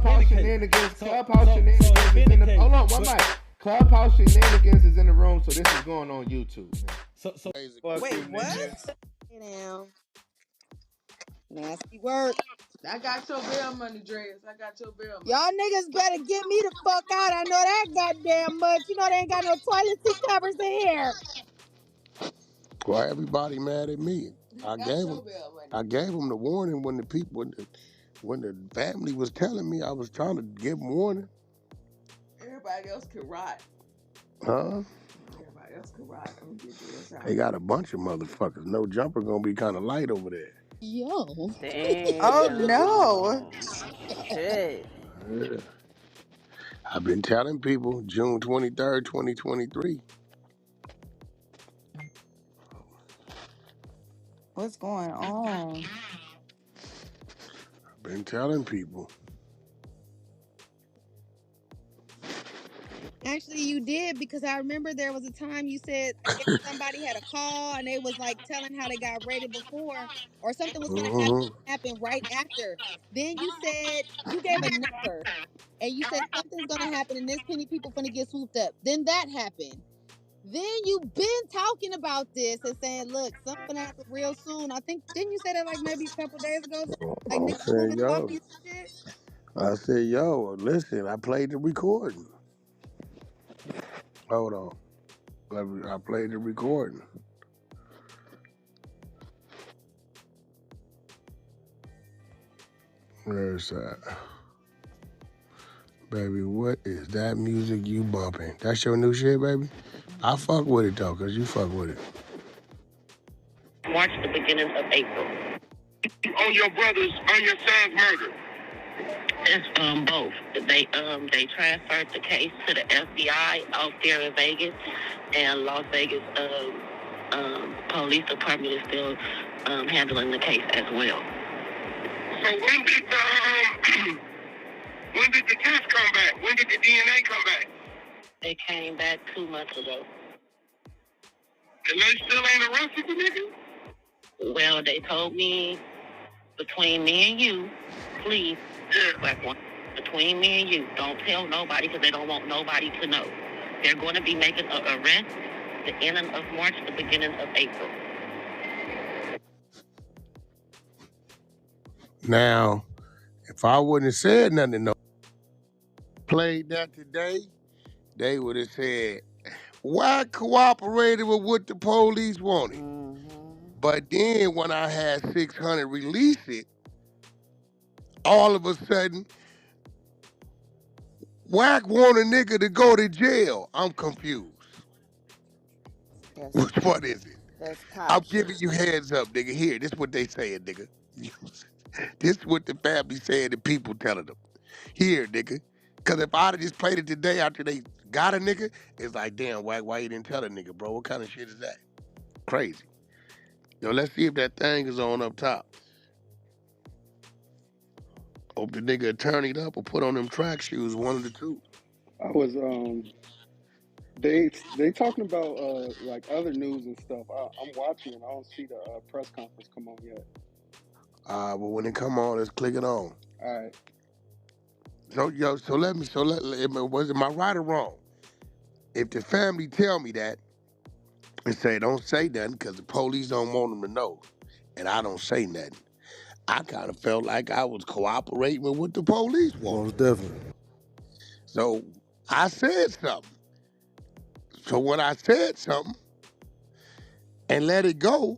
Clubhouse shenanigans. Clubhouse shenanigans is in the. Hold on, one mic. Clubhouse shenanigans is in the room, so this is going on YouTube. Man. So Wait, what? Now, nasty work. I got your bail money, Dreas. I got your bail money. Y'all niggas better get me the fuck out. I know that goddamn much. You know they ain't got no toilet seat covers in here. Why everybody mad at me? I gave them the warning when the family was telling me. I was trying to give them warning. Everybody else can rot. Huh? Everybody else can rot. I'm gonna get this out. They got a bunch of motherfuckers. No jumper gonna be kind of light over there. Yo. Damn. Oh no. Shit. Yeah. I've been telling people June 23rd, 2023. What's going on? I've been telling people. Actually, you did, because I remember there was a time you said, I guess somebody had a call and they was like telling how they got raided before, or something was going to happen right after. Then you said, you gave a number and you said something's going to happen and this many people going to get swooped up. Then that happened. Then you've been talking about this and saying, look, something happened real soon. I think, didn't you say that like maybe a couple days ago? Like niggas moving coffee and shit? I said, yo, listen, I played the recording. Hold on. I played the recording. Where's that? Baby, what is that music you bumping? That's your new shit, baby? I fuck with it, though, because you fuck with it. March the beginning of April. On your son's murder? It's both. They transferred the case to the FBI out there in Vegas, and Las Vegas police department is still handling the case as well. So when did the test come back? When did the DNA come back? It came back 2 months ago. And they still ain't arrested the nigga? Well, they told me, between me and you, please, between me and you, don't tell nobody, because they don't want nobody to know. They're going to be making an arrest the ending of March, the beginning of April. Now, if I wouldn't have said nothing, played that today, they would have said, Wack cooperated with what the police wanted. But then when I had 600 release it, all of a sudden, Wack want a nigga to go to jail. I'm confused. Which one is it? That's I'm giving you heads up, nigga. Here, this is what they saying, nigga. This is what the family saying and people telling them. Here, nigga. Because if I'd have just played it today after they got a nigga, it's like, damn, Wack, why you didn't tell a nigga, bro? What kind of shit is that? Crazy. Yo, let's see if that thing is on up top. Hope the nigga turn it up or put on them track shoes, one of the two. I was they talking about like other news and stuff. I'm watching and I don't see the press conference come on yet. But when it come on, let's click it on. All right. Was am I right or wrong? If the family tell me that and say don't say nothing because the police don't want them to know, and I don't say nothing, I kind of felt like I was cooperating with what the police want. Most definitely. So I said something. So when I said something and let it go,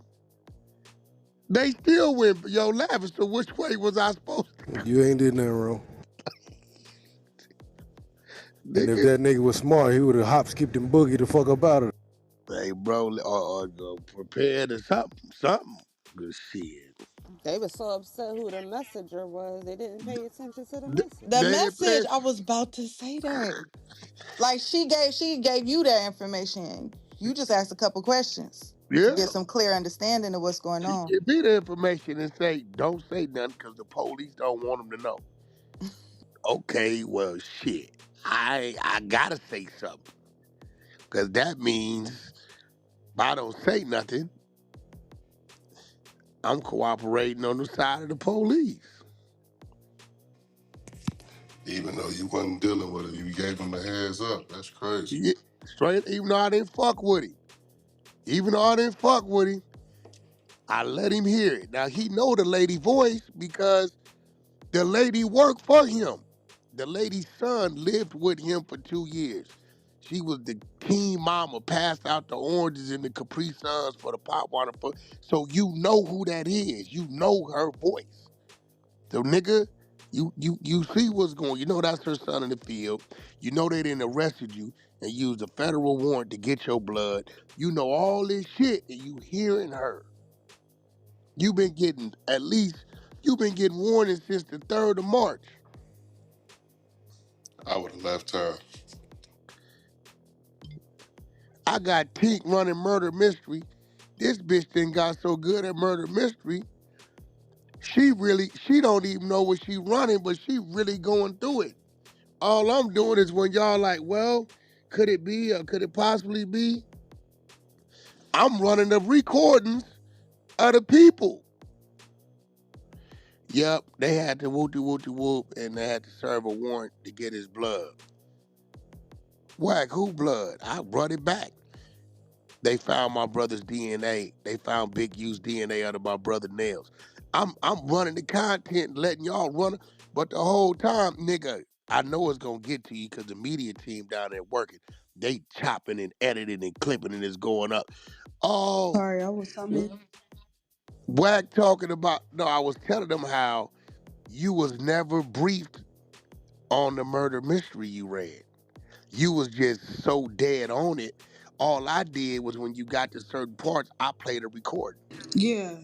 they still went, yo, laughing. So which way was I supposed to go? You ain't did nothing wrong. And if that nigga was smart, he would have hop, skipped, and boogie the fuck up out of it. Hey, bro, or prepared or something. Good shit. They were so upset who the messenger was. They didn't pay attention to the message. The message, I was about to say that. Like she gave you that information. You just asked a couple questions to get some clear understanding of what's going on. Give me the information and say, don't say nothing because the police don't want them to know. Okay, well, shit. I gotta say something. Because that means if I don't say nothing, I'm cooperating on the side of the police. Even though you wasn't dealing with it, you gave him a heads up. That's crazy. Yeah, straight, even though I didn't fuck with him. Even though I didn't fuck with him, I let him hear it. Now, he know the lady voice because the lady worked for him. The lady's son lived with him for 2 years. She was the teen mama, passed out the oranges and the Capri Suns for the pop water. So you know who that is. You know her voice. So nigga, you see what's going. You know that's her son in the field. You know they didn't arrested you and used a federal warrant to get your blood. You know all this shit and you hearing her. You've been getting warnings since the 3rd of March. I would have left her. I got Tink running Murder Mystery. This bitch done got so good at Murder Mystery. She don't even know what she running, but she really going through it. All I'm doing is when y'all like, well, could it be or could it possibly be? I'm running the recordings of the people. Yep, they had to whoop, and they had to serve a warrant to get his blood. Wack, who blood? I brought it back. They found my brother's DNA. They found Big U's DNA under my brother's nails. I'm running the content, letting y'all run it, but the whole time, nigga, I know it's gonna get to you because the media team down there working. They chopping and editing and clipping and it's going up. Oh, Sorry, I was coming. Wack talking about, no, I was telling them how you was never briefed on the murder mystery you read. You was just so dead on it. All I did was when you got to certain parts, I played a recording. Yeah,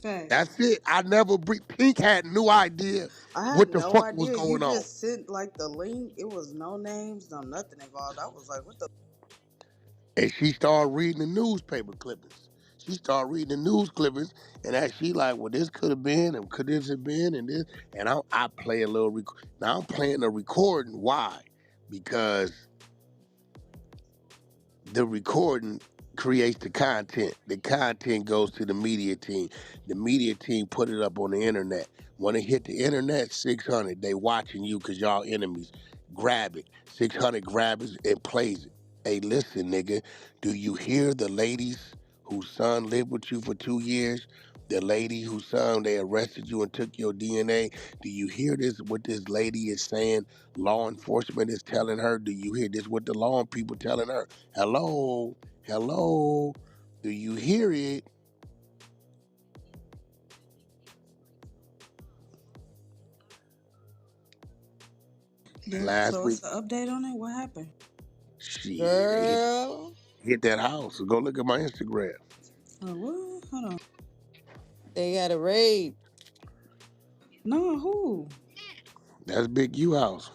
facts. That's it. I never briefed. Pink had no idea I had what the no fuck was idea. You going on. just sent like the link. It was no names, no nothing involved. I was like, what the? And she started reading the newspaper clippings. She started reading the news clippings, and as she like, well, this could have been, and could this have been, and this, and I play a little. Now I'm playing a recording. Why? Because the recording creates the content. The content goes to the media team. The media team put it up on the internet. When it hit the internet, 600, they watching you because y'all enemies. Grab it. 600 grabs it and plays it. Hey, listen, nigga, do you hear the ladies whose son lived with you for 2 years? The lady whose son, they arrested you and took your DNA. Do you hear this, what this lady is saying? Law enforcement is telling her. Do you hear this, what the law people telling her? Hello, hello, do you hear it? Yeah. Last So week, it's an update on it. What happened? shit, Girl, hit that house. Go look at my Instagram. Oh, what? Hold on. they had a raid. No, who? That's Big U house.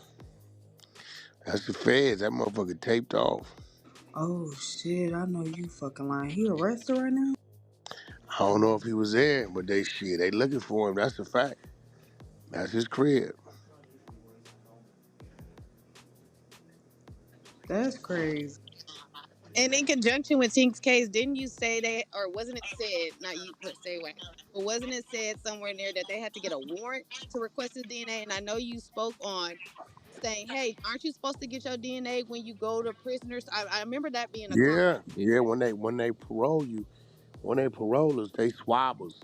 That's the feds. That motherfucker taped off. Oh shit! I know you fucking lying. He arrested right now? I don't know if he was there, but they looking for him. That's a fact. That's his crib. That's crazy. And in conjunction with Tink's case, didn't you say that, or wasn't it said, not you, let's say Wack, but wasn't it said somewhere in there that they had to get a warrant to request his DNA? And I know you spoke on saying, hey, aren't you supposed to get your DNA when you go to prisoners? I remember that being a comment. Yeah. When they parole you, when they parole us, they swab us.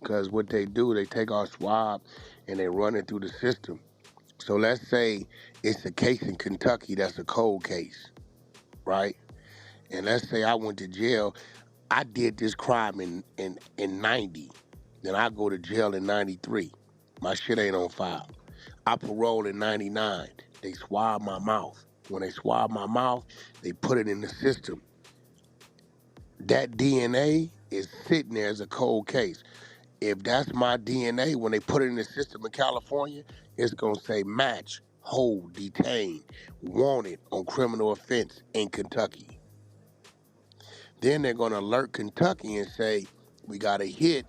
Cause what they do, they take our swab and they run it through the system. So let's say it's a case in Kentucky that's a cold case, right? And let's say I went to jail. I did this crime in 90. Then I go to jail in 93. My shit ain't on file. I parole in 99. They swab my mouth. When they swab my mouth, they put it in the system. That DNA is sitting there as a cold case. If that's my DNA, when they put it in the system in California, it's going to say match, hold, detain, wanted on criminal offense in Kentucky. Then they're going to alert Kentucky and say, we got a hit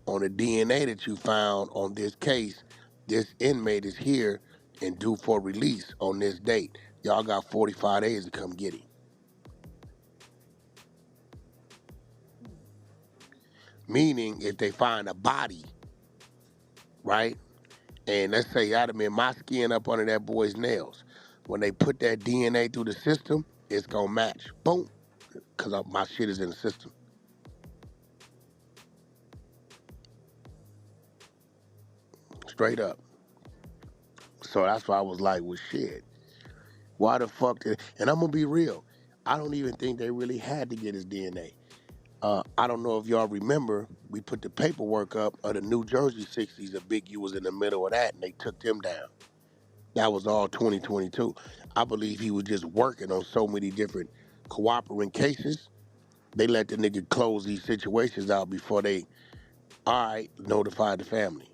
on the DNA that you found on this case. This inmate is here and due for release on this date. Y'all got 45 days to come get him. Meaning, if they find a body, right, And let's say I'd have been my skin up under that boy's nails. When they put that DNA through the system, it's gonna match. Boom, because my shit is in the system. Straight up. So that's why I was like, well, shit. Why the fuck did... And I'm gonna be real. I don't even think they really had to get his DNA. I don't know if y'all remember, we put the paperwork up of the New Jersey 60s, and Big U was in the middle of that, and they took them down. That was all 2022. I believe he was just working on so many different cooperating cases. They let the nigga close these situations out before they, all right, notified the family.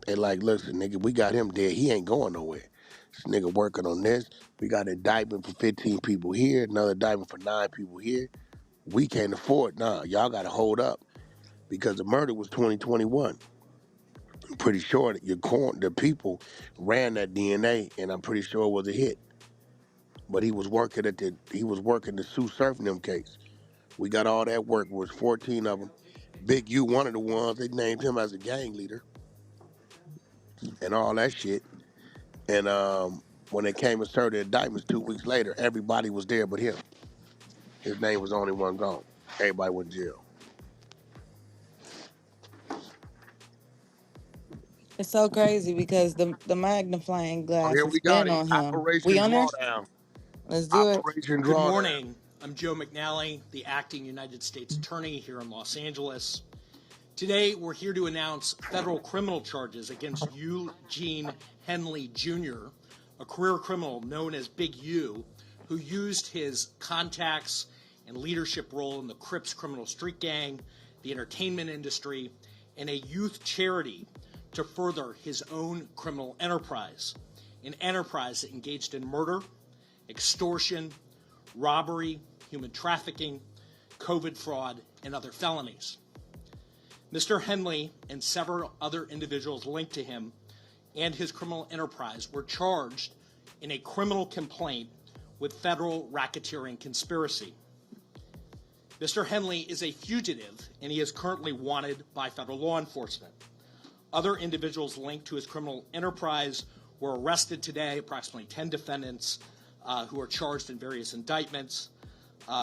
They like, listen, nigga, we got him dead. He ain't going nowhere. This nigga working on this. We got an indictment for 15 people here, another indictment for 9 people here. We can't afford, nah, y'all got to hold up because the murder was 2021. I'm pretty sure that the people ran that DNA, and I'm pretty sure it was a hit. But he was working the Sue Surf and them case. We got all that work. It was 14 of them. Big U, one of the ones, they named him as a gang leader and all that shit. And when they came and served the indictments 2 weeks later, everybody was there but him. His name was the only one gone. Everybody went to jail. It's so crazy because the magnifying Oh, glass here has we got been it. on him. Operation We on there? Drawdown. Let's do it. Operation Good Drawdown. morning. I'm Joe McNally, the acting United States Attorney here in Los Angeles. Today, we're here to announce federal criminal charges against Eugene Henley Jr., a career criminal known as Big U, who used his contacts and leadership role in the Crips criminal street gang, the entertainment industry, and a youth charity to further his own criminal enterprise, an enterprise that engaged in murder, extortion, robbery, human trafficking, COVID fraud, and other felonies. Mr. Henley and several other individuals linked to him and his criminal enterprise were charged in a criminal complaint with federal racketeering conspiracy. Mr. Henley is a fugitive, and he is currently wanted by federal law enforcement. Other individuals linked to his criminal enterprise were arrested today, approximately 10 defendants who are charged in various indictments.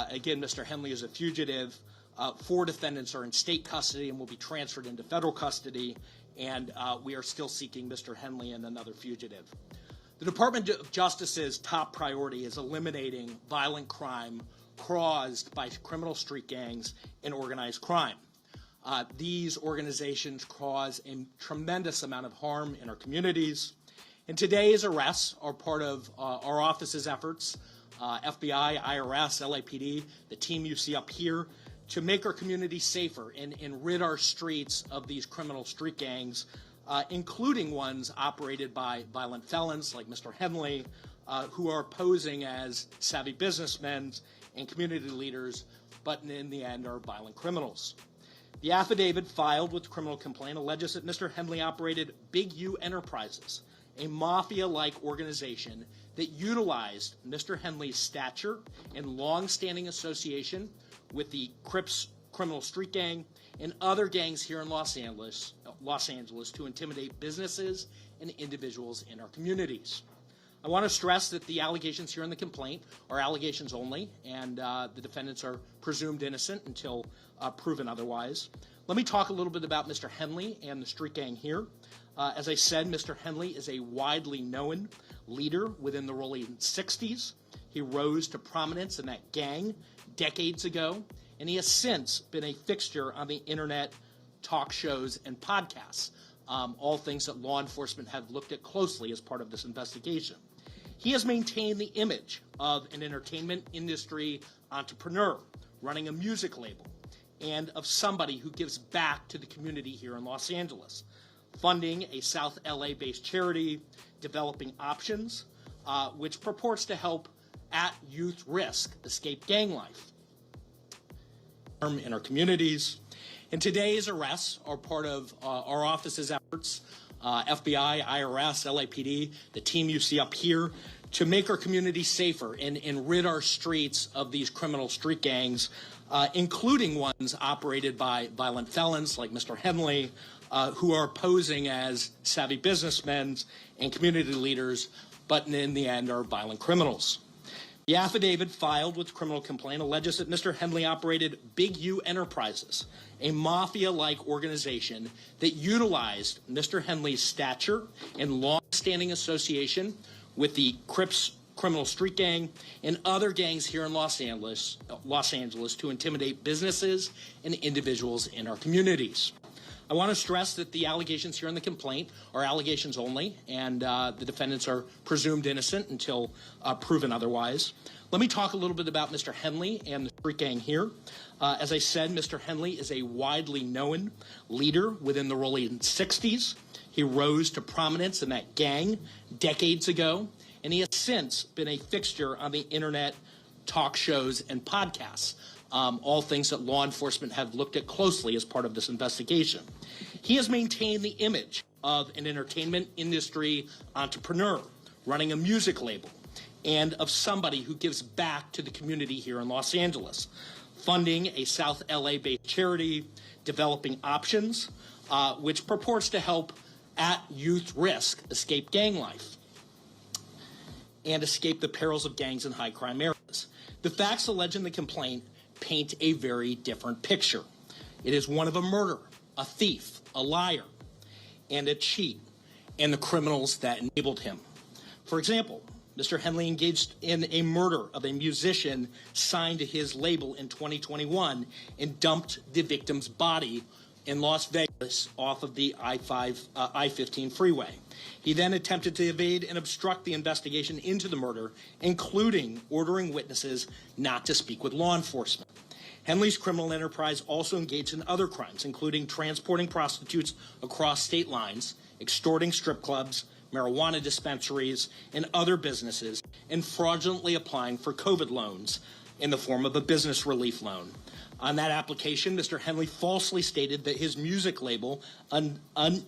Again, Mr. Henley is a fugitive. 4 defendants are in state custody and will be transferred into federal custody, and we are still seeking Mr. Henley and another fugitive. The Department of Justice's top priority is eliminating violent crime caused by criminal street gangs and organized crime. These organizations cause a tremendous amount of harm in our communities. And today's arrests are part of our office's efforts, FBI, IRS, LAPD, the team you see up here, to make our communities safer and rid our streets of these criminal street gangs, including ones operated by violent felons like Mr. Henley, who are posing as savvy businessmen and community leaders, but in the end are violent criminals. The affidavit filed with the criminal complaint alleges that Mr. Henley operated Big U Enterprises, a mafia-like organization that utilized Mr. Henley's stature and long-standing association with the Crips criminal street gang and other gangs here in Los Angeles to intimidate businesses and individuals in our communities. I want to stress that the allegations here in the complaint are allegations only, and the defendants are presumed innocent until proven otherwise. Let me talk a little bit about Mr. Henley and the street gang here. As I said, Mr. Henley is a widely known leader within the rolling 60s. He rose to prominence in that gang decades ago, and he has since been a fixture on the internet, talk shows, and podcasts, all things that law enforcement have looked at closely as part of this investigation. He has maintained the image of an entertainment industry entrepreneur running a music label and of somebody who gives back to the community here in Los Angeles, funding a South LA-based charity, developing options, which purports to help at youth risk escape gang life in our communities. And today's arrests are part of our office's efforts, FBI, IRS, LAPD, the team you see up here, to make our communities safer and rid our streets of these criminal street gangs, including ones operated by violent felons like Mr. Henley, who are posing as savvy businessmen and community leaders, but in the end are violent criminals. The affidavit filed with the criminal complaint alleges that Mr. Henley operated Big U Enterprises, a mafia-like organization that utilized Mr. Henley's stature and long-standing association with the Crips criminal street gang and other gangs here in Los Angeles to intimidate businesses and individuals in our communities. I want to stress that the allegations here in the complaint are allegations only, and the defendants are presumed innocent until proven otherwise. Let me talk a little bit about Mr. Henley and the street gang here. As I said, Mr. Henley is a widely known leader within the rolling 60s. He rose to prominence in that gang decades ago, and he has since been a fixture on the internet, talk shows, and podcasts. All things that law enforcement have looked at closely as part of this investigation. He has maintained the image of an entertainment industry entrepreneur running a music label and of somebody who gives back to the community here in Los Angeles, funding a South LA-based charity, developing options, which purports to help at youth risk escape gang life and escape the perils of gangs in high crime areas. The facts alleged in the complaint paint a very different picture. It is one of a murderer, a thief, a liar, and a cheat, and the criminals that enabled him. For example, Mr. Henley engaged in a murder of a musician signed to his label in 2021 and dumped the victim's body in Las Vegas off of the I-15 freeway. He then attempted to evade and obstruct the investigation into the murder, including ordering witnesses not to speak with law enforcement. Henley's criminal enterprise also engaged in other crimes, including transporting prostitutes across state lines, extorting strip clubs, marijuana dispensaries, and other businesses, and fraudulently applying for COVID loans in the form of a business relief loan. On that application, Mr. Henley falsely stated that his music label,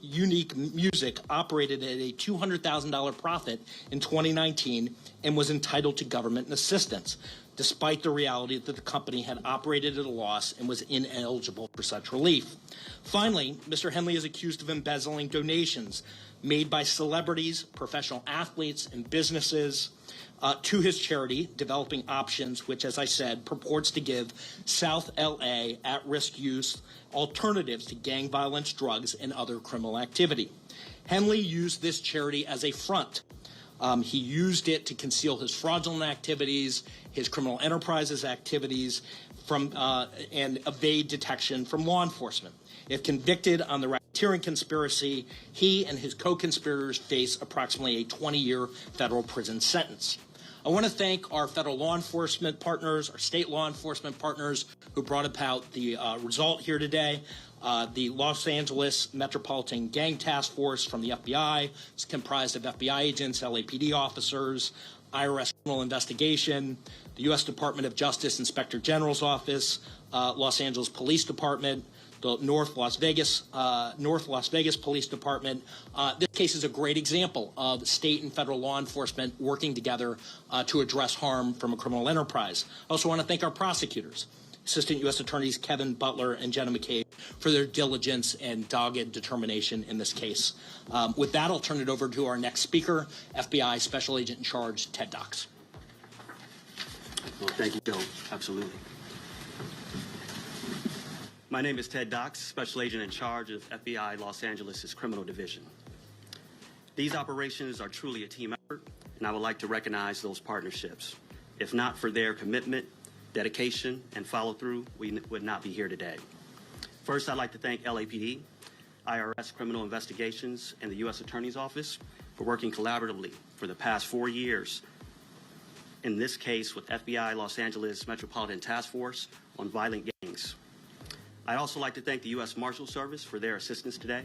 Unique Music, operated at a $200,000 profit in 2019 and was entitled to government assistance, despite the reality that the company had operated at a loss and was ineligible for such relief. Finally, Mr. Henley is accused of embezzling donations made by celebrities, professional athletes, and businesses to his charity, Developing Options, which, as I said, purports to give South LA at-risk youth alternatives to gang violence, drugs, and other criminal activity. Henley used this charity as a front. He used it to conceal his fraudulent activities, his criminal enterprises activities, and evade detection from law enforcement. If convicted on the racketeering conspiracy, he and his co-conspirators face approximately a 20-year federal prison sentence. I want to thank our federal law enforcement partners, our state law enforcement partners who brought about the result here today. The Los Angeles Metropolitan Gang Task Force from the FBI is comprised of FBI agents, LAPD officers, IRS criminal investigation, the U.S. Department of Justice Inspector General's Office, Los Angeles Police Department, the North Las Vegas Police Department. This case is a great example of state and federal law enforcement working together to address harm from a criminal enterprise. I also want to thank our prosecutors, Assistant U.S. Attorneys Kevin Butler and Jenna McCabe, for their diligence and dogged determination in this case. With that, I'll turn it over to our next speaker, FBI Special Agent in Charge, Ted Dox. Well, thank you, Joe. Absolutely. My name is Ted Dox, Special Agent in Charge of FBI Los Angeles' Criminal Division. These operations are truly a team effort, and I would like to recognize those partnerships. If not for their commitment, dedication, and follow-through, we would not be here today. First, I'd like to thank LAPD, IRS Criminal Investigations, and the U.S. Attorney's Office for working collaboratively for the past 4 years, in this case with FBI Los Angeles Metropolitan Task Force on violent gangs. I'd also like to thank the U.S. Marshal Service for their assistance today,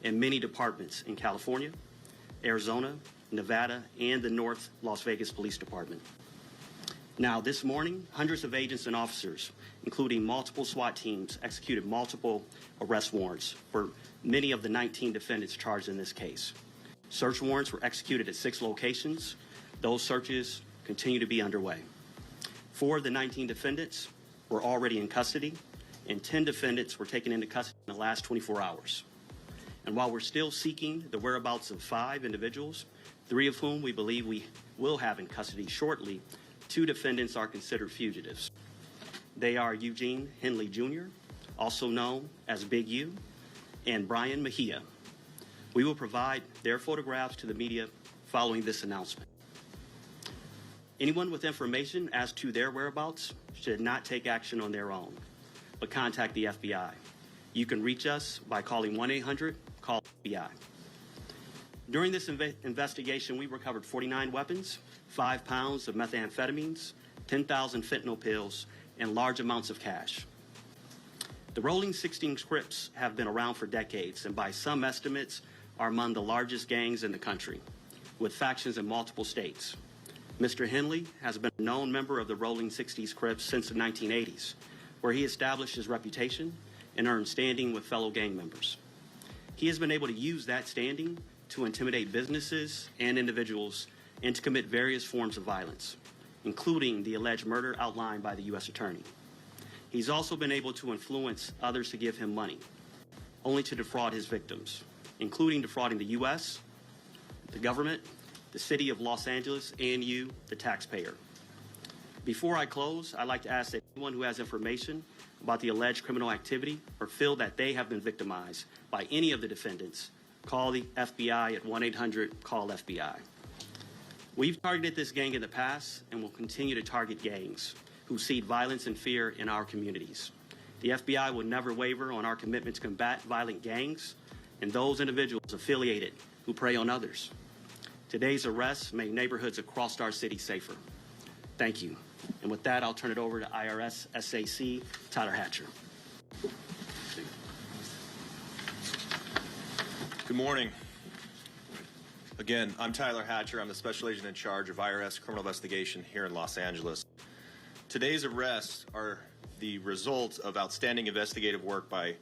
and many departments in California, Arizona, Nevada, and the North Las Vegas Police Department. Now, this morning, hundreds of agents and officers, including multiple SWAT teams, executed multiple arrest warrants for many of the 19 defendants charged in this case. Search warrants were executed at 6 locations. Those searches continue to be underway. 4 of the 19 defendants were already in custody, and 10 defendants were taken into custody in the last 24 hours. And while we're still seeking the whereabouts of 5 individuals, 3 of whom we believe we will have in custody shortly, 2 defendants are considered fugitives. They are Eugene Henley Jr., also known as Big U, and Brian Mejia. We will provide their photographs to the media following this announcement. Anyone with information as to their whereabouts should not take action on their own, but contact the FBI. You can reach us by calling 1-800-CALL-FBI. During this investigation, we recovered 49 weapons, 5 pounds of methamphetamines, 10,000 fentanyl pills, and large amounts of cash. The Rolling 16 Crips have been around for decades, and by some estimates are among the largest gangs in the country, with factions in multiple states. Mr. Henley has been a known member of the Rolling 60s Crips since the 1980s, where he established his reputation and earned standing with fellow gang members. He has been able to use that standing to intimidate businesses and individuals and to commit various forms of violence, including the alleged murder outlined by the U.S. Attorney. He's also been able to influence others to give him money, only to defraud his victims, including defrauding the U.S., the government, the city of Los Angeles, and you, the taxpayer. Before I close, I'd like to ask that anyone who has information about the alleged criminal activity or feel that they have been victimized by any of the defendants, call the FBI at 1-800-CALL-FBI. We've targeted this gang in the past and will continue to target gangs who seed violence and fear in our communities. The FBI will never waver on our commitment to combat violent gangs and those individuals affiliated who prey on others. Today's arrests make neighborhoods across our city safer. Thank you. And with that, I'll turn it over to IRS SAC Tyler Hatcher. Good morning. Again, I'm Tyler Hatcher. I'm the Special Agent in charge of IRS Criminal Investigation here in Los Angeles. Today's arrests are the result of outstanding investigative work by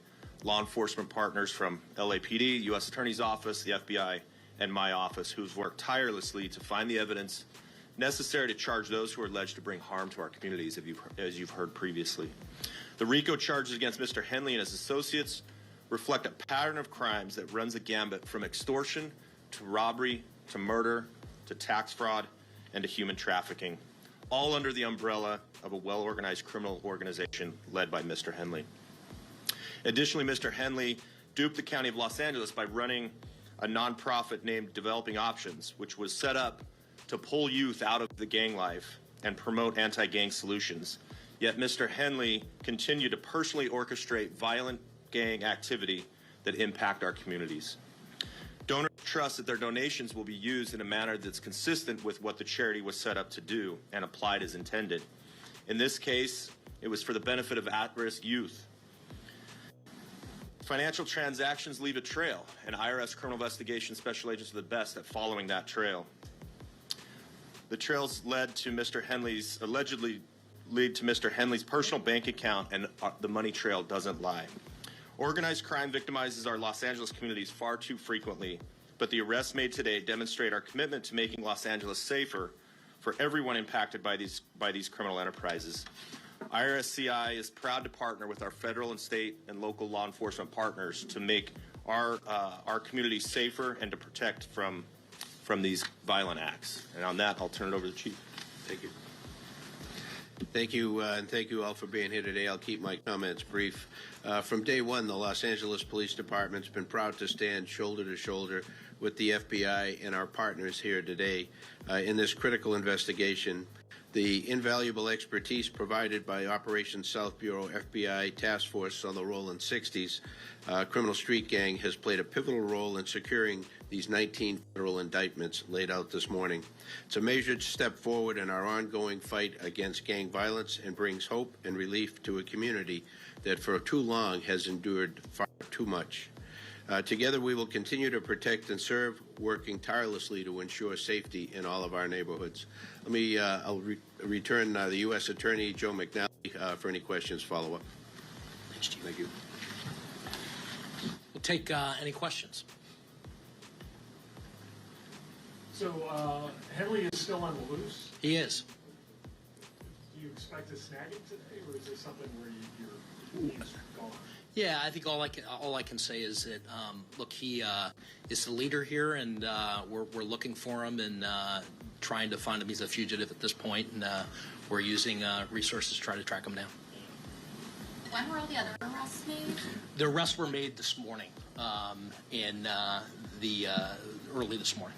law enforcement partners from LAPD, U.S. Attorney's Office, the FBI, and my office, who's worked tirelessly to find the evidence necessary to charge those who are alleged to bring harm to our communities, as you've heard previously. The RICO charges against Mr. Henley and his associates reflect a pattern of crimes that runs a gambit from extortion to robbery to murder to tax fraud and to human trafficking, all under the umbrella of a well-organized criminal organization led by Mr. Henley. Additionally, Mr. Henley duped the County of Los Angeles by running a nonprofit named Developing Options, which was set up to pull youth out of the gang life and promote anti-gang solutions. Yet Mr. Henley continued to personally orchestrate violent gang activity that impact our communities. Donors trust that their donations will be used in a manner that's consistent with what the charity was set up to do and applied as intended. In this case, it was for the benefit of at-risk youth. Financial transactions leave a trail, and IRS criminal investigation special agents are the best at following that trail. The trails led to Mr. Henley's, allegedly lead to Mr. Henley's personal bank account, and the money trail doesn't lie. Organized crime victimizes our Los Angeles communities far too frequently, but the arrests made today demonstrate our commitment to making Los Angeles safer for everyone impacted by these criminal enterprises. IRSCI is proud to partner with our federal and state and local law enforcement partners to make our communities safer and to protect from these violent acts. And on that, I'll turn it over to the Chief. Thank you. Thank you, and thank you all for being here today. I'll keep my comments brief. From day one, the Los Angeles Police Department's been proud to stand shoulder to shoulder with the FBI and our partners here today in this critical investigation. The invaluable expertise provided by Operation South Bureau FBI Task Force on the Rolling 60s criminal street gang has played a pivotal role in securing these 19 federal indictments laid out this morning. It's a measured step forward in our ongoing fight against gang violence and brings hope and relief to a community that for too long has endured far too much. Together we will continue to protect and serve, working tirelessly to ensure safety in all of our neighborhoods. I'll return the U.S. Attorney, Joe McNally, for any questions follow-up. Thank you. We'll take any questions. So Henley is still on the loose? He is. Do you expect to snag him today, or is this something where you're gone? Yeah, I think all I can say is that look, he is the leader here, and we're looking for him and trying to find him. He's a fugitive at this point, and we're using resources to try to track him down. When were all the other arrests made? The arrests were made this morning, in the early this morning.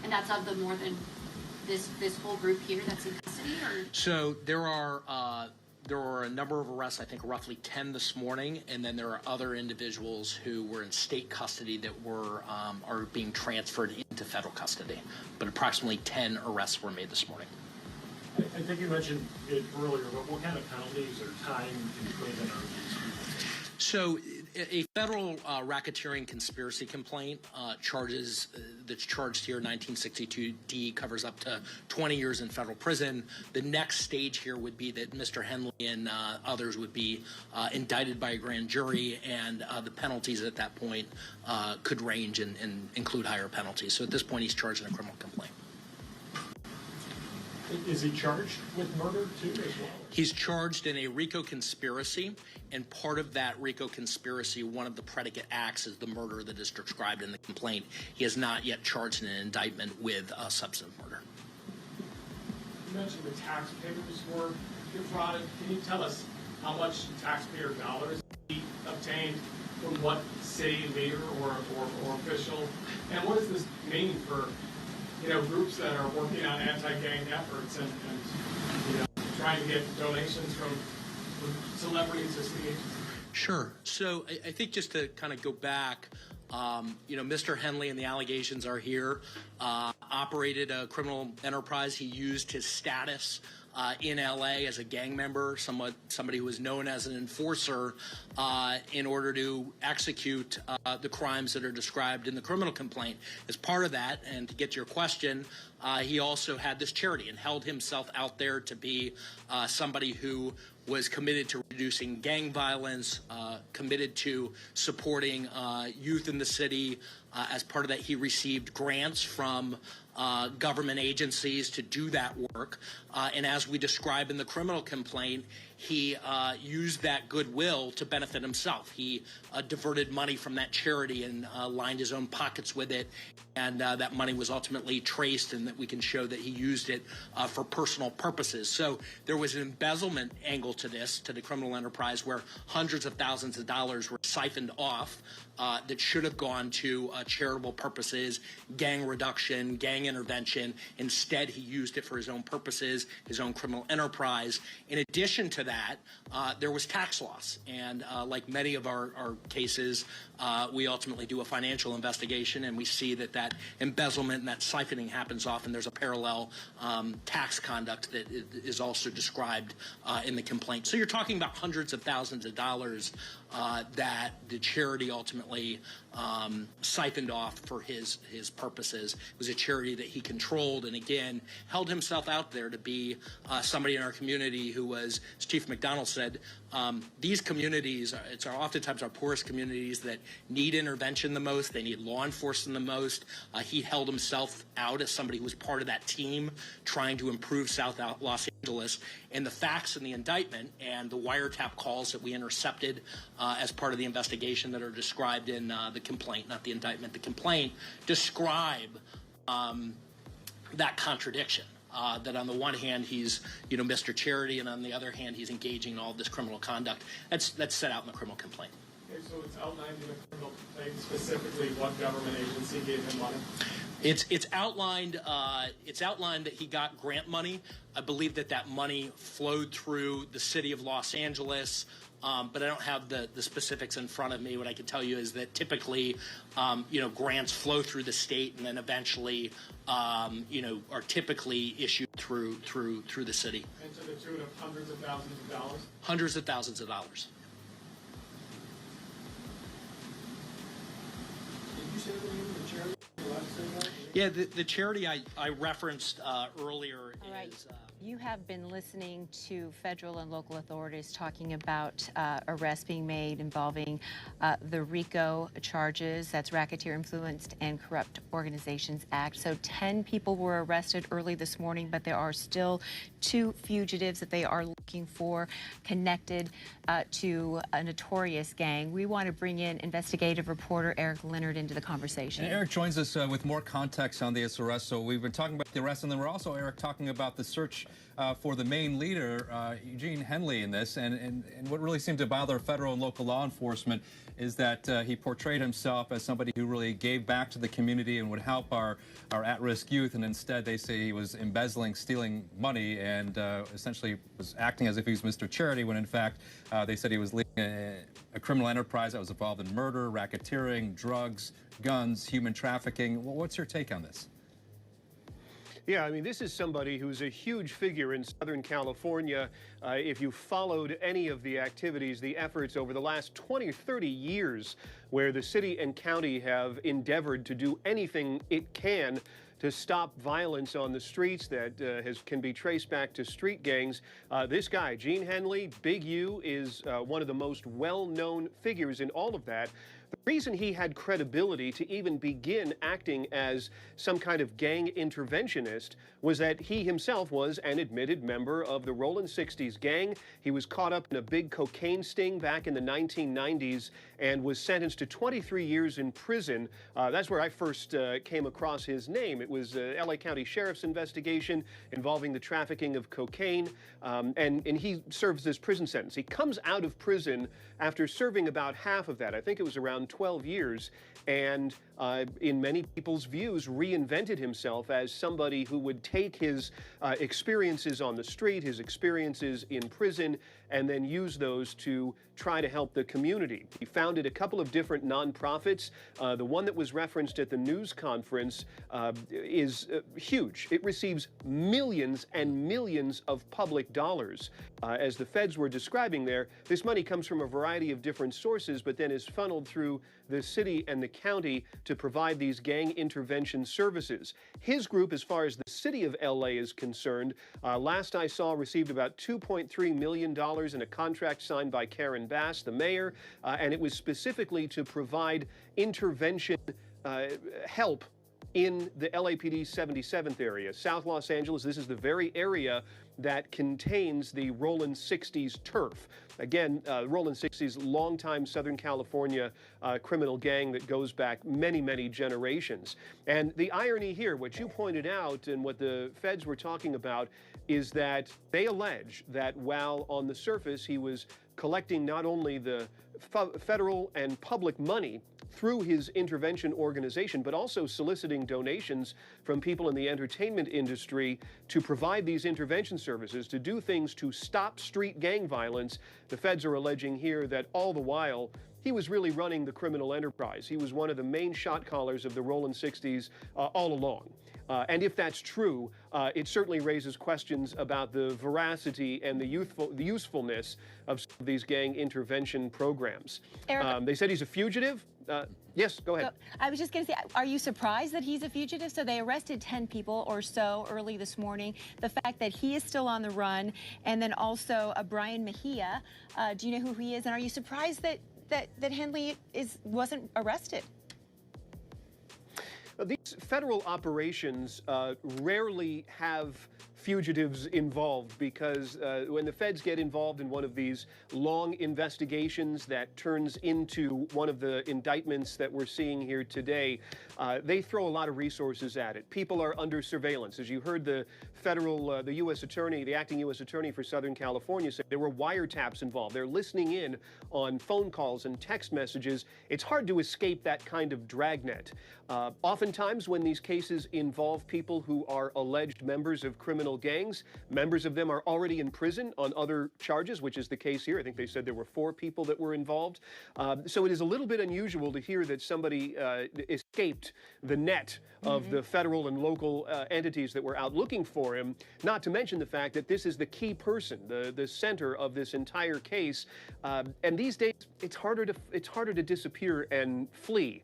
And that's of the more than this whole group here that's in custody, or? So there are a number of arrests, I think roughly 10 this morning, and then there are other individuals who were in state custody that are being transferred into federal custody. But approximately 10 arrests were made this morning. I think you mentioned it earlier, but what kind of penalties or time in prison are these people taking? So a federal racketeering conspiracy complaint that's charged here, 1962D, covers up to 20 years in federal prison. The next stage here would be that Mr. Henley and others would be indicted by a grand jury, and the penalties at that point could range and include higher penalties. So at this point, he's charged in a criminal complaint. Is he charged with murder too as well? He's charged in a RICO conspiracy, and part of that RICO conspiracy, one of the predicate acts is the murder that is described in the complaint. He has not yet charged in an indictment with substantive murder. You mentioned the taxpayers were defrauded. Can you tell us how much taxpayer dollars he obtained from what city leader or official? And what does this mean for groups that are working on anti-gang efforts and trying to get donations from celebrities or city agencies? Sure. So I think just to kind of go back, Mr. Henley and the allegations are here, operated a criminal enterprise. He used his status in LA as a gang member, somebody who was known as an enforcer, in order to execute the crimes that are described in the criminal complaint. As part of that, and to get to your question, he also had this charity and held himself out there to be somebody who was committed to reducing gang violence, committed to supporting youth in the city. As part of that, he received grants from government agencies to do that work. And as we describe in the criminal complaint, he used that goodwill to benefit himself. He diverted money from that charity and lined his own pockets with it. And that money was ultimately traced, and that we can show that he used it for personal purposes. So there was an embezzlement angle to this, to the criminal enterprise, where hundreds of thousands of dollars were siphoned off that should have gone to charitable purposes, gang reduction, gang intervention. Instead, he used it for his own purposes, his own criminal enterprise. In addition to that, there was tax loss. And like many of our cases, we ultimately do a financial investigation, and we see that embezzlement and that siphoning happens often. There's a parallel tax conduct that is also described in the complaint. So you're talking about hundreds of thousands of dollars that the charity ultimately siphoned off for his purposes. It was a charity that he controlled, and again, held himself out there to be somebody in our community who was, as Chief McDonald said, these communities, it's oftentimes our poorest communities that need intervention the most. They need law enforcement the most. He held himself out as somebody who was part of that team trying to improve South Los Angeles. And the facts in the indictment and the wiretap calls that we intercepted as part of the investigation that are described in the complaint, not the indictment, the complaint, describe that contradiction. That on the one hand he's Mr. Charity, and on the other hand he's engaging in all this criminal conduct. That's set out in the criminal complaint. Okay, so it's outlined in the criminal complaint specifically what government agency gave him money? It's outlined that he got grant money. I believe that money flowed through the city of Los Angeles. But I don't have the specifics in front of me. What I can tell you is that typically, grants flow through the state and then eventually, are typically issued through the city. And to the tune of hundreds of thousands of dollars? Hundreds of thousands of dollars. Did you say the name of the charity? Yeah, the charity I referenced earlier is... You have been listening to federal and local authorities talking about arrests being made involving the RICO charges, that's Racketeer Influenced and Corrupt Organizations Act. So 10 people were arrested early this morning, but there are still 2 fugitives that they are looking for connected to a notorious gang. We want to bring in investigative reporter Eric Leonard into the conversation. And Eric joins us with more context on this arrest. So we've been talking about the arrest, and then we're also, Eric, talking about the search for the main leader, Eugene Henley, in this. And what really seemed to bother federal and local law enforcement is that he portrayed himself as somebody who really gave back to the community and would help our at-risk youth. And instead, they say he was embezzling, stealing money, and essentially was acting as if he was Mr. Charity, when in fact, they said he was leading a criminal enterprise that was involved in murder, racketeering, drugs, guns, human trafficking. What's your take on this? Yeah, I mean, this is somebody who's a huge figure in Southern California. If you followed any of the activities, the efforts over the last 20 or 30 years, where the city and county have endeavored to do anything it can to stop violence on the streets that can be traced back to street gangs. This guy, Gene Henley, Big U, is one of the most well-known figures in all of that. The reason he had credibility to even begin acting as some kind of gang interventionist was that he himself was an admitted member of the Rollin' 60s gang. He was caught up in a big cocaine sting back in the 1990s and was sentenced to 23 years in prison. That's where I first came across his name. It was LA County Sheriff's investigation involving the trafficking of cocaine, and he serves this prison sentence. He comes out of prison after serving about half of that. I think it was around 12 years, and in many people's views, reinvented himself as somebody who would take his experiences on the street, his experiences in prison, and then use those to try to help the community. He founded a couple of different nonprofits. The one that was referenced at the news conference is huge. It receives millions and millions of public dollars. As the feds were describing there, this money comes from a variety of different sources, but then is funneled through the city and the county to provide these gang intervention services. His group, as far as the city of LA is concerned, last I saw, received about $2.3 million in a contract signed by Karen Bass, the mayor, and it was specifically to provide intervention help in the LAPD 77th area. South Los Angeles, this is the very area that contains the Rollin' 60s turf. Again, Rollin' 60s, longtime Southern California criminal gang that goes back many, many generations. And the irony here, what you pointed out and what the feds were talking about, is that they allege that while on the surface he was collecting not only the federal and public money through his intervention organization, but also soliciting donations from people in the entertainment industry to provide these intervention services, to do things to stop street gang violence. The feds are alleging here that all the while, he was really running the criminal enterprise. He was one of the main shot callers of the Rollin' 60s all along. And if that's true, it certainly raises questions about the veracity and the usefulness of these gang intervention programs. Eric, they said he's a fugitive. Yes, go ahead. I was just going to say, are you surprised that he's a fugitive? So they arrested 10 people or so early this morning. The fact that he is still on the run, and then also Brian Mejia. Do you know who he is? And are you surprised that Henley wasn't arrested? These federal operations rarely have fugitives involved, because when the feds get involved in one of these long investigations that turns into one of the indictments that we're seeing here today, they throw a lot of resources at it. People are under surveillance. As you heard the federal, the U.S. attorney, the acting U.S. attorney for Southern California said there were wiretaps involved. They're listening in on phone calls and text messages. It's hard to escape that kind of dragnet. Oftentimes when these cases involve people who are alleged members of criminal gangs, members of them are already in prison on other charges, which is the case here. I think they said there were 4 people that were involved. So it is a little bit unusual to hear that somebody escaped the net of the federal and local entities that were out looking for him, not to mention the fact that this is the key person, the center of this entire case. And these days, it's harder to disappear and flee.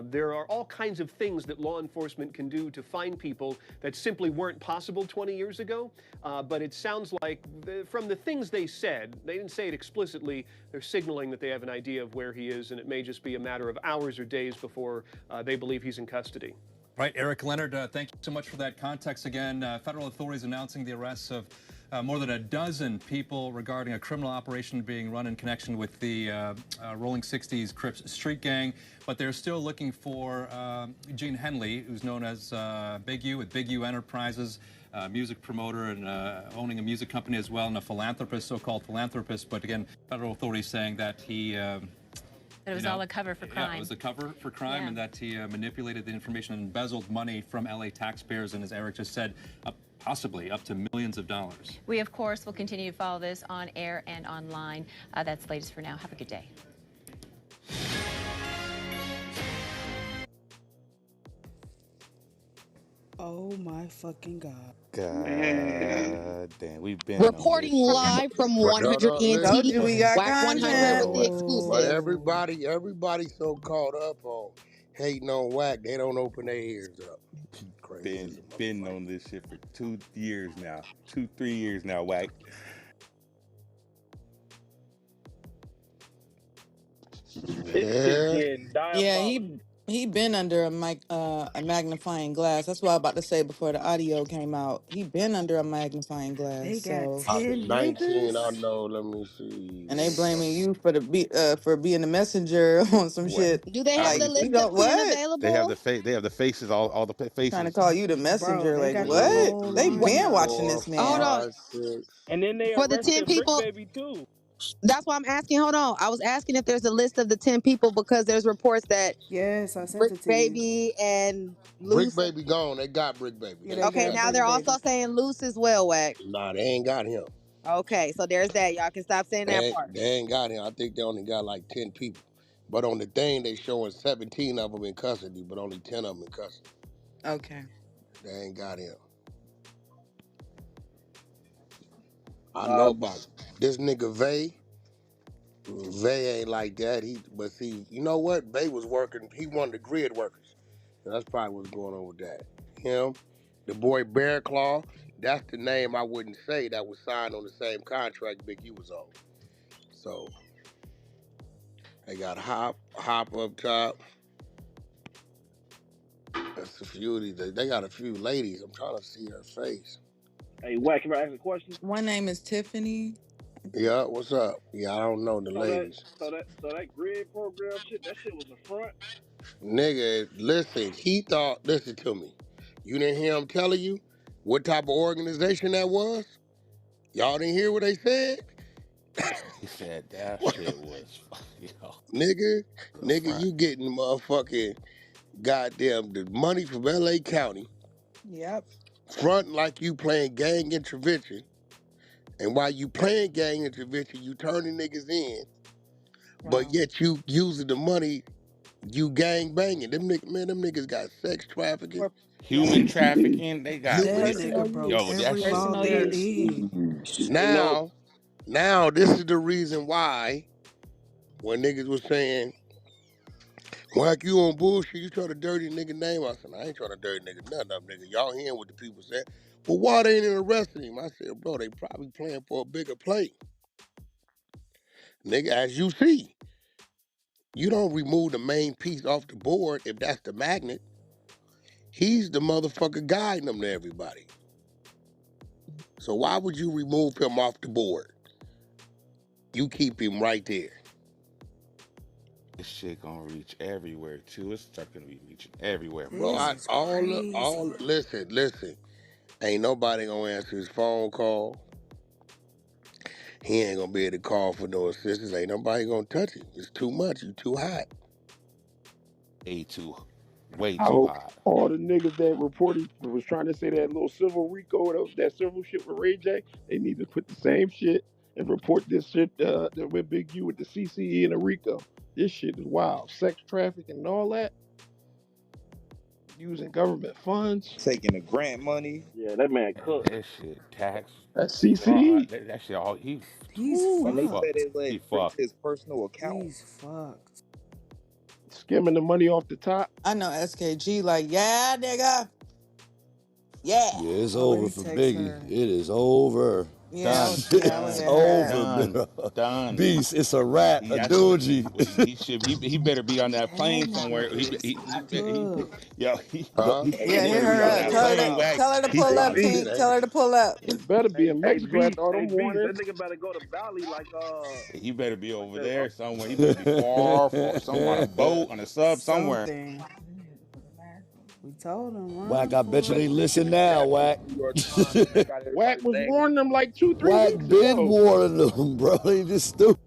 There are all kinds of things that law enforcement can do to find people that simply weren't possible 20 years years ago, but it sounds like from the things they said, they didn't say it explicitly, they're signaling that they have an idea of where he is, and it may just be a matter of hours or days before they believe he's in custody. Right, Eric Leonard, thank you so much for that context again. Federal authorities announcing the arrests of more than a dozen people regarding a criminal operation being run in connection with the Rolling 60s Crips street gang, but they're still looking for Eugene Henley, who's known as Big U with Big U Enterprises, music promoter and owning a music company as well, and a philanthropist, so-called philanthropist. But again, federal authorities saying that he That it was all a cover for crime. Yeah, it was a cover for crime, and that he manipulated the information and embezzled money from LA taxpayers, and as Eric just said, possibly up to millions of dollars. We, of course, will continue to follow this on air and online. That's the latest for now. Have a good day. Oh my fucking God. God damn, we've been Reporting live from 100 Told NT. you we got Wack 100 with the exclusive. But everybody so caught up on hating on Wack, they don't open their ears up. Been on this shit for 2 years now. 3 years now, Wack. Yeah, he been under a magnifying glass. That's what I was about to say before the audio came out. He been under a magnifying glass. They got So 10 19, I niggas. know, let me see. and they blaming you for being the messenger on some shit. Do they have Like, the you list know of 10 what? available? They have the faces, all the faces. Trying to call you the messenger. Bro, they Like, got the what? whole They been lineup. watching this man. Hold on. And then they For the 10 arrested Brick people, Baby too. that's why I'm asking. Hold on. I was asking if there's a list of the 10 people because there's reports that Yes, I sent Brick it to you. Baby and Brick Loose. Baby gone. They got Brick Baby. Yeah, They they Okay, got now Brick they're Baby. also saying Loose as well, Wack. Nah, they ain't got him. Okay, so there's that. Y'all can stop saying that part. They ain't got him. I think they only got like 10 people. But on the thing, they showing 17 of them in custody, but only 10 of them in custody. Okay. They ain't got him. I know about it. This nigga Vay ain't like that. But see, you know what? Vay was working. He one of the grid workers. So that's probably what's going on with that. Him, the boy Bear Claw. That's the name I wouldn't say that was signed on the same contract Big U was on. So they got Hop up top. That's a few of these. They got a few ladies. I'm trying to see her face. Hey, Wack, can I ask a question? One name is Tiffany. Yeah, what's up? Yeah, I don't know the ladies. So that grid program shit, that shit was a front. Nigga, listen, listen to me. You didn't hear him telling you what type of organization that was? Y'all didn't hear what they said? He said that shit was, Nigga, you getting motherfucking goddamn the money from LA County. Yep. Fronting like you playing gang intervention. And while you playing gang intervention, you turning niggas in. Wow. But yet you using the money, you gang banging. Them niggas got sex trafficking. Human trafficking, they got that nigga broke every law there is. Now this is the reason why when niggas was saying, Wack, you on bullshit, you try to dirty nigga name. I said, I ain't trying to dirty nigga nothing up, nigga. Y'all hearing what the people said. But why they ain't arresting him? I said, bro, they probably playing for a bigger play. Nigga, as you see, you don't remove the main piece off the board if that's the magnet. He's the motherfucker guiding them to everybody. So why would you remove him off the board? You keep him right there. This shit gonna reach everywhere too. It's not gonna be reaching everywhere. Bro, listen. Ain't nobody gonna answer his phone call. He ain't gonna be able to call for no assistance. Ain't nobody gonna touch him. It's too much. You too hot. Way too hot. All the niggas that reported was trying to say that little civil RICO, that civil shit with Ray J, they need to put the same shit and report this shit with Big U with the CCE and the RICO. This shit is wild. Sex trafficking and all that. Using government funds. Taking the grant money. Yeah, that man cooked. That shit tax. That's CCE. That shit all He's fucked. fucked. They said they let his personal account. He's fucked. Skimming the money off the top. I know SKG like, yeah, nigga. Yeah. Yeah, it's Oh, let over me for text Biggie. her. It is over. Yeah, I Done. was, yeah, I was It's at her over, house. Done. bro. Done. Beast, it's a rat, a That's what doogie. he should. He better be on that Oh plane my somewhere. goodness. He Look. yo Huh? he Yeah, hit better be her on up. that plane. Wack. Tell her to He pull Hey, up, probably Beast. Tink. Tell her to pull up. It better be in Mexico after all them Beast, warnings. that nigga better go to Bali like he better be what's over that? there somewhere. He better be far, far somewhere on a boat, on a sub somewhere. Something. We told him, Wack, run I bet you for they it. listen They now, got Wack. New York Times. They got Wack everybody was saying warning them like 2-3 Wack weeks been ago. warning them, bro. They just stupid.